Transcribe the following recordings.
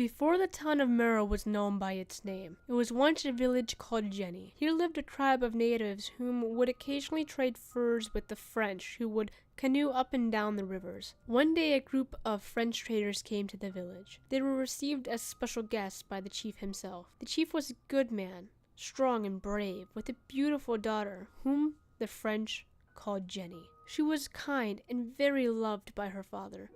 Before the town of Merrill was known by its name, it was once a village called Jenny. Here lived a tribe of natives whom would occasionally trade furs with the French, who would canoe up and down the rivers. One day a group of French traders came to the village. They were received as special guests by the chief himself. The chief was a good man, strong and brave, with a beautiful daughter, whom the French called Jenny. She was kind and very loved by her father,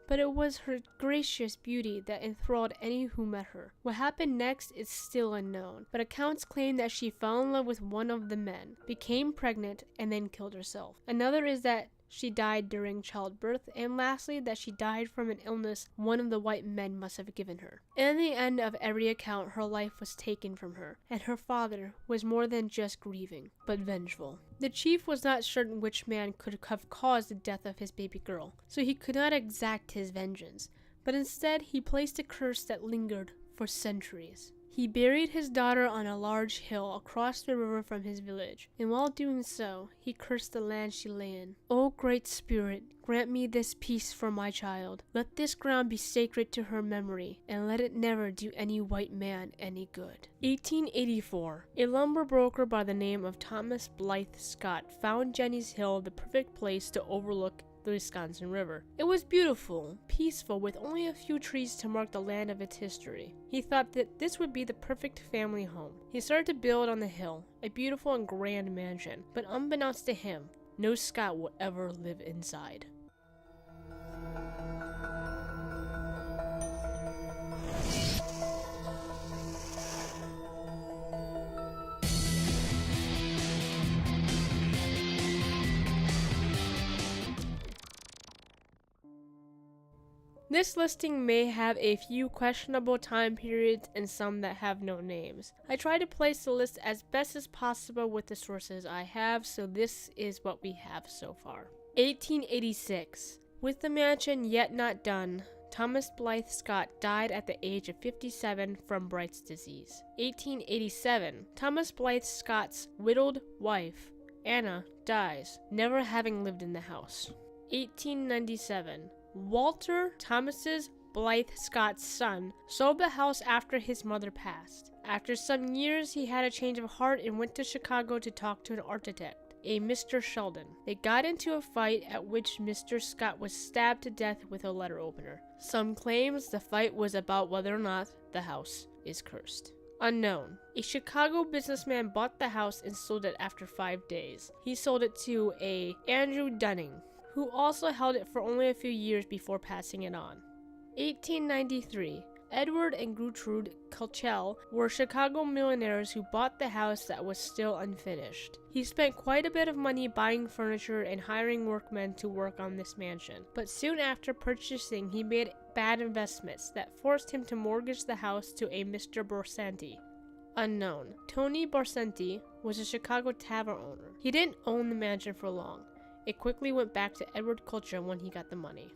but it was her gracious beauty that enthralled any who met her. What happened next is still unknown, but accounts claim that she fell in love with one of the men, became pregnant, and then killed herself. Another is that she died during childbirth, and lastly that she died from an illness one of the white men must have given her. In the end of every account, her life was taken from her, and her father was more than just grieving, but vengeful. The chief was not certain which man could have caused the death of his baby girl, so he could not exact his vengeance, but instead he placed a curse that lingered for centuries. He buried his daughter on a large hill across the river from his village, and while doing so, he cursed the land she lay in. "O Great Spirit, grant me this peace for my child. Let this ground be sacred to her memory, and let it never do any white man any good." 1884. A lumber broker by the name of Thomas Blythe Scott found Jenny's Hill the perfect place to overlook the Wisconsin River. It was beautiful, peaceful, with only a few trees to mark the land of its history. He thought that this would be the perfect family home. He started to build on the hill, a beautiful and grand mansion, but unbeknownst to him, no Scot would ever live inside. This listing may have a few questionable time periods and some that have no names. I try to place the list as best as possible with the sources I have, so this is what we have so far. 1886. With the mansion yet not done, Thomas Blythe Scott died at the age of 57 from Bright's disease. 1887. Thomas Blythe Scott's widowed wife, Anna, dies, never having lived in the house. 1897. Walter Thomas's Blythe Scott's son sold the house after his mother passed. After some years, he had a change of heart and went to Chicago to talk to an architect, a Mr. Sheldon. They got into a fight at which Mr. Scott was stabbed to death with a letter opener. Some claims the fight was about whether or not the house is cursed. Unknown. A Chicago businessman bought the house and sold it after 5 days. He sold it to a Andrew Dunning, who also held it for only a few years before passing it on. 1893. Edward and Gertrude Kuchel were Chicago millionaires who bought the house that was still unfinished. He spent quite a bit of money buying furniture and hiring workmen to work on this mansion, but soon after purchasing he made bad investments that forced him to mortgage the house to a Mr. Borsanti. Unknown. Tony Borsanti was a Chicago tavern owner. He didn't own the mansion for long. It quickly went back to Edward Kuchel when he got the money.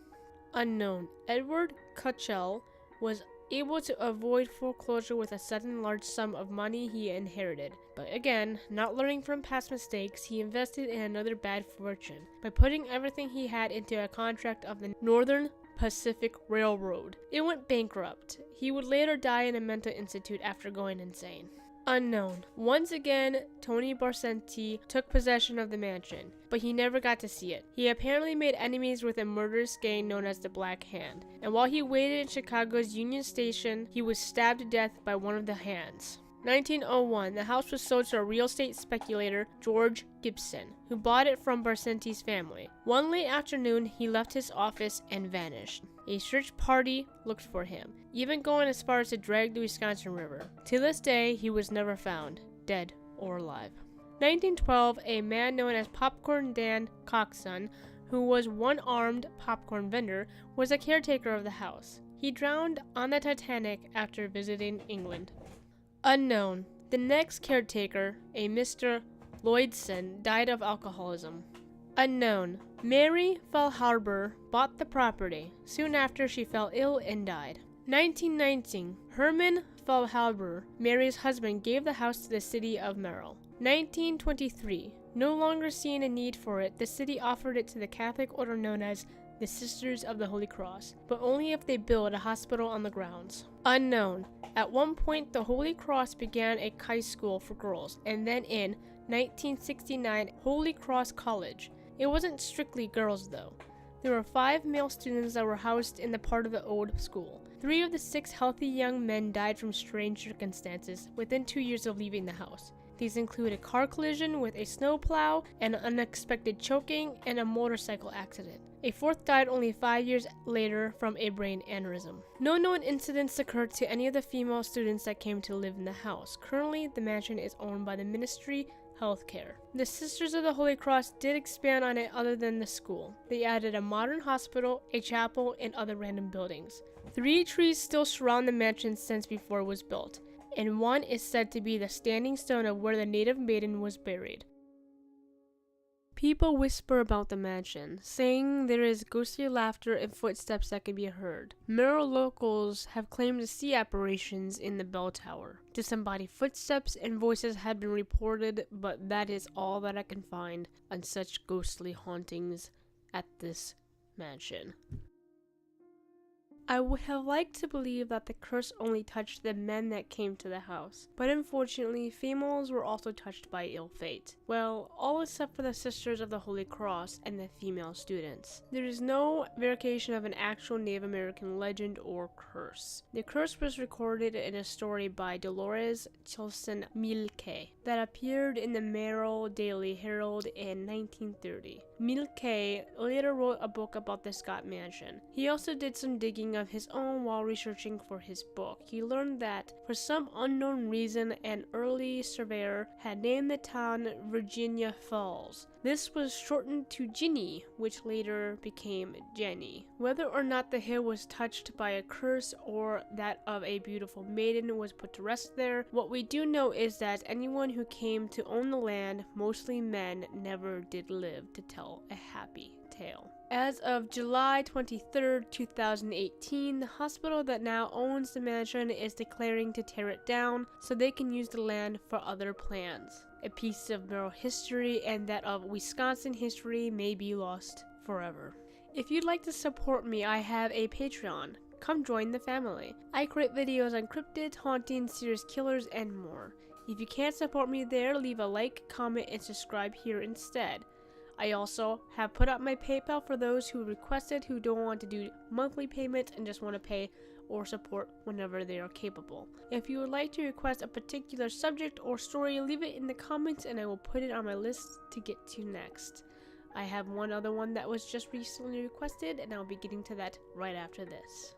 Unknown. Edward Kuchel was able to avoid foreclosure with a sudden large sum of money he inherited. But again, not learning from past mistakes, he invested in another bad fortune by putting everything he had into a contract of the Northern Pacific Railroad. It went bankrupt. He would later die in a mental institute after going insane. Unknown. Once again, Tony Borsanti took possession of the mansion, but he never got to see it. He apparently made enemies with a murderous gang known as the Black Hand, and while he waited in Chicago's Union Station, he was stabbed to death by one of the hands. 1901, the house was sold to a real estate speculator, George Gibson, who bought it from Borsanti's family. One late afternoon, he left his office and vanished. A search party looked for him, even going as far as to drag the Wisconsin River. To this day, he was never found, dead or alive. 1912, a man known as Popcorn Dan Coxon, who was one-armed popcorn vendor, was a caretaker of the house. He drowned on the Titanic after visiting England. Unknown. The next caretaker, a Mr. Lloydson, died of alcoholism. Unknown. Mary Fellharber bought the property. Soon after, she fell ill and died. 1919. Herman Fellharber, Mary's husband, gave the house to the city of Merrill. 1923. No longer seeing a need for it, the city offered it to the Catholic order known as the Sisters of the Holy Cross, but only if they build a hospital on the grounds. Unknown. At one point, the Holy Cross began a high school for girls, and then in 1969, Holy Cross College. It wasn't strictly girls though. There were 5 male students that were housed in the part of the old school. 3 of the 6 healthy young men died from strange circumstances within 2 years of leaving the house. These include a car collision with a snowplow, an unexpected choking, and a motorcycle accident. A 4th died only 5 years later from a brain aneurysm. No known incidents occurred to any of the female students that came to live in the house. Currently, the mansion is owned by the Ministry Healthcare. The Sisters of the Holy Cross did expand on it other than the school. They added a modern hospital, a chapel, and other random buildings. 3 trees still surround the mansion since before it was built, and one is said to be the standing stone of where the native maiden was buried. People whisper about the mansion, saying there is ghostly laughter and footsteps that can be heard. Merrill locals have claimed to see apparitions in the bell tower. Disembodied footsteps and voices have been reported, but that is all that I can find on such ghostly hauntings at this mansion. I would have liked to believe that the curse only touched the men that came to the house, but unfortunately, females were also touched by ill fate. Well, all except for the Sisters of the Holy Cross and the female students. There is no verification of an actual Native American legend or curse. The curse was recorded in a story by Dolores Chilson Milke that appeared in the Merrill Daily Herald in 1930. Milke later wrote a book about the Scott Mansion. He also did some digging of his own while researching for his book. He learned that, for some unknown reason, an early surveyor had named the town Virginia Falls. This was shortened to Ginny, which later became Jenny. Whether or not the hill was touched by a curse or that of a beautiful maiden was put to rest there, what we do know is that anyone who came to own the land, mostly men, never did live to tell a happy tale. As of July 23, 2018, the hospital that now owns the mansion is declaring to tear it down so they can use the land for other plans. A piece of Merrill history and that of Wisconsin history may be lost forever. If you'd like to support me, I have a Patreon. Come join the family. I create videos on cryptids, hauntings, serious killers, and more. If you can't support me there, leave a like, comment, and subscribe here instead. I also have put up my PayPal for those who requested who don't want to do monthly payments and just want to pay or support whenever they are capable. If you would like to request a particular subject or story, leave it in the comments and I will put it on my list to get to next. I have one other one that was just recently requested and I'll be getting to that right after this.